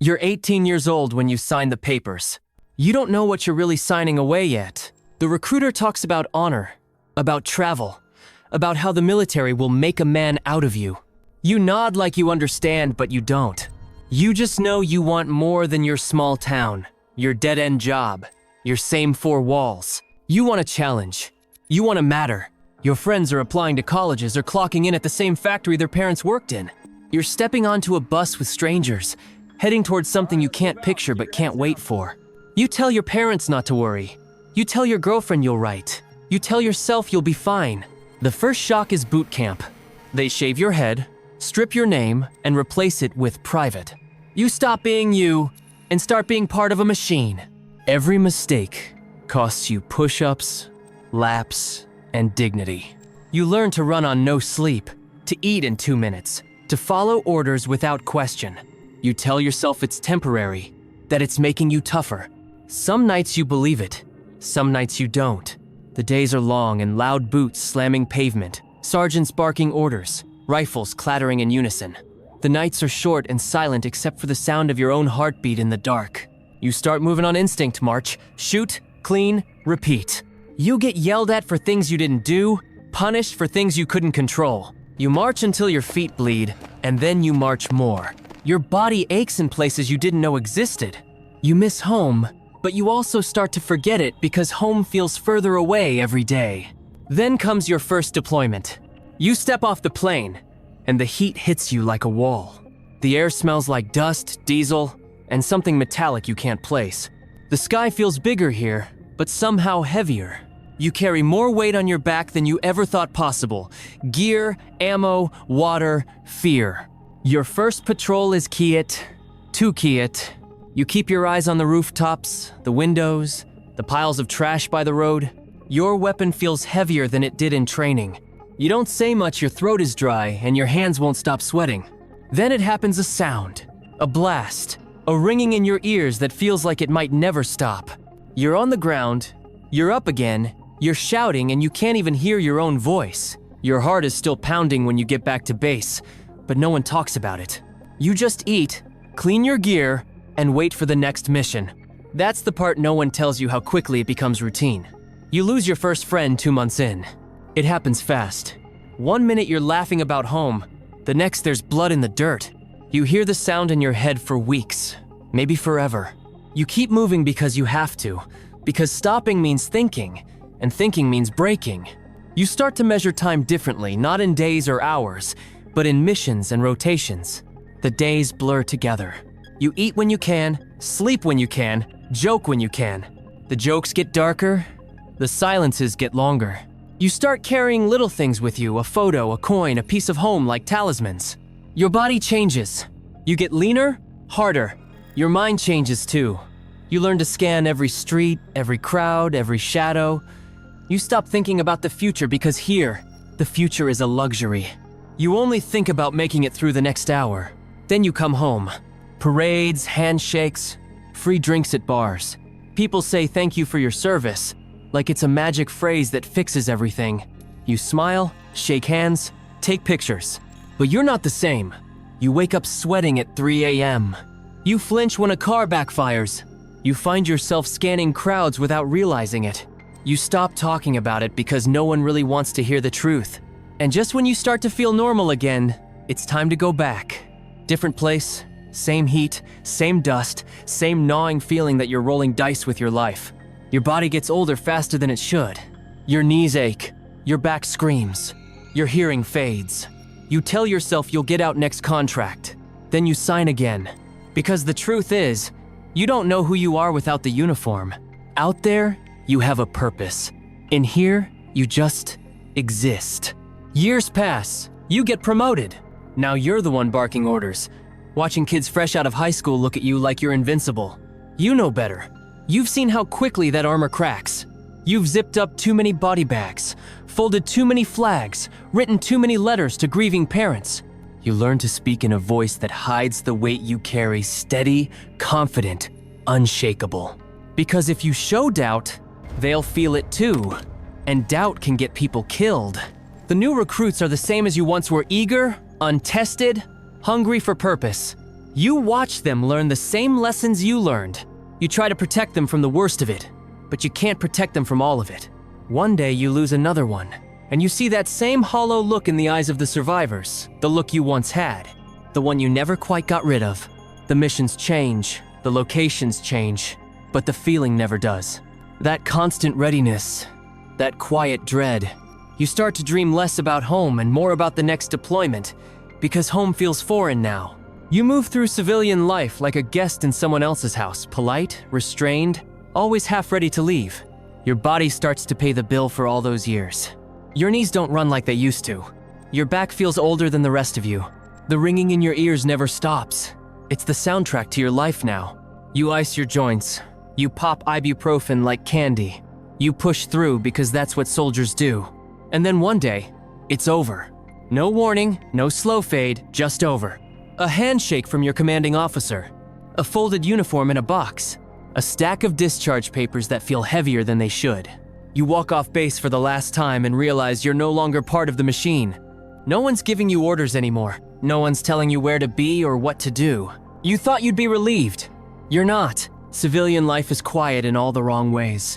You're 18 years old when you sign the papers. You don't know what you're really signing away yet. The recruiter talks about honor, about travel, about how the military will make a man out of you. You nod like you understand, but you don't. You just know you want more than your small town, your dead-end job, your same four walls. You want a challenge. You want to matter. Your friends are applying to colleges or clocking in at the same factory their parents worked in. You're stepping onto a bus with strangers, heading towards something you can't picture but can't wait for. You tell your parents not to worry. You tell your girlfriend you'll write. You tell yourself you'll be fine. The first shock is boot camp. They shave your head, strip your name, and replace it with private. You stop being you and start being part of a machine. Every mistake costs you push-ups, laps, and dignity. You learn to run on no sleep, to eat in 2 minutes, to follow orders without question. You tell yourself it's temporary, that it's making you tougher. Some nights you believe it, some nights you don't. The days are long and loud boots slamming pavement, sergeants barking orders, rifles clattering in unison. The nights are short and silent except for the sound of your own heartbeat in the dark. You start moving on instinct, march, shoot, clean, repeat. You get yelled at for things you didn't do, punished for things you couldn't control. You march until your feet bleed, and then you march more. Your body aches in places you didn't know existed. You miss home, but you also start to forget it because home feels further away every day. Then comes your first deployment. You step off the plane, and the heat hits you like a wall. The air smells like dust, diesel, and something metallic you can't place. The sky feels bigger here, but somehow heavier. You carry more weight on your back than you ever thought possible. Gear, ammo, water, fear. Your first patrol is Kiet, to Kiet. You keep your eyes on the rooftops, the windows, the piles of trash by the road. Your weapon feels heavier than it did in training. You don't say much, your throat is dry, and your hands won't stop sweating. Then it happens, a sound, a blast, a ringing in your ears that feels like it might never stop. You're on the ground, you're up again, you're shouting, and you can't even hear your own voice. Your heart is still pounding when you get back to base, but no one talks about it. You just eat, clean your gear, and wait for the next mission. That's the part no one tells you how quickly it becomes routine. You lose your first friend 2 months in. It happens fast. 1 minute you're laughing about home, the next there's blood in the dirt. You hear the sound in your head for weeks, maybe forever. You keep moving because you have to, because stopping means thinking, and thinking means breaking. You start to measure time differently, not in days or hours, but in missions and rotations. The days blur together. You eat when you can, sleep when you can, joke when you can. The jokes get darker, the silences get longer. You start carrying little things with you, a photo, a coin, a piece of home like talismans. Your body changes. You get leaner, harder. Your mind changes too. You learn to scan every street, every crowd, every shadow. You stop thinking about the future because here, the future is a luxury. You only think about making it through the next hour. Then you come home. Parades, handshakes, free drinks at bars. People say thank you for your service, like it's a magic phrase that fixes everything. You smile, shake hands, take pictures. But you're not the same. You wake up sweating at 3 a.m. You flinch when a car backfires. You find yourself scanning crowds without realizing it. You stop talking about it because no one really wants to hear the truth. And just when you start to feel normal again, it's time to go back. Different place, same heat, same dust, same gnawing feeling that you're rolling dice with your life. Your body gets older faster than it should. Your knees ache, your back screams, your hearing fades. You tell yourself you'll get out next contract. Then you sign again. Because the truth is, you don't know who you are without the uniform. Out there, you have a purpose. In here, you just exist. Years pass, you get promoted. Now you're the one barking orders, watching kids fresh out of high school look at you like you're invincible. You know better. You've seen how quickly that armor cracks. You've zipped up too many body bags, folded too many flags, written too many letters to grieving parents. You learn to speak in a voice that hides the weight you carry, steady, confident, unshakable. Because if you show doubt, they'll feel it too. And doubt can get people killed. The new recruits are the same as you once were, eager, untested, hungry for purpose. You watch them learn the same lessons you learned. You try to protect them from the worst of it, but you can't protect them from all of it. One day you lose another one, and you see that same hollow look in the eyes of the survivors, the look you once had, the one you never quite got rid of. The missions change, the locations change, but the feeling never does. That constant readiness, that quiet dread. You start to dream less about home and more about the next deployment, because home feels foreign now. You move through civilian life like a guest in someone else's house, polite, restrained, always half ready to leave. Your body starts to pay the bill for all those years. Your knees don't run like they used to. Your back feels older than the rest of you. The ringing in your ears never stops. It's the soundtrack to your life now. You ice your joints. You pop ibuprofen like candy. You push through because that's what soldiers do. And then one day, it's over. No warning, no slow fade, just over. A handshake from your commanding officer. A folded uniform in a box. A stack of discharge papers that feel heavier than they should. You walk off base for the last time and realize you're no longer part of the machine. No one's giving you orders anymore. No one's telling you where to be or what to do. You thought you'd be relieved. You're not. Civilian life is quiet in all the wrong ways.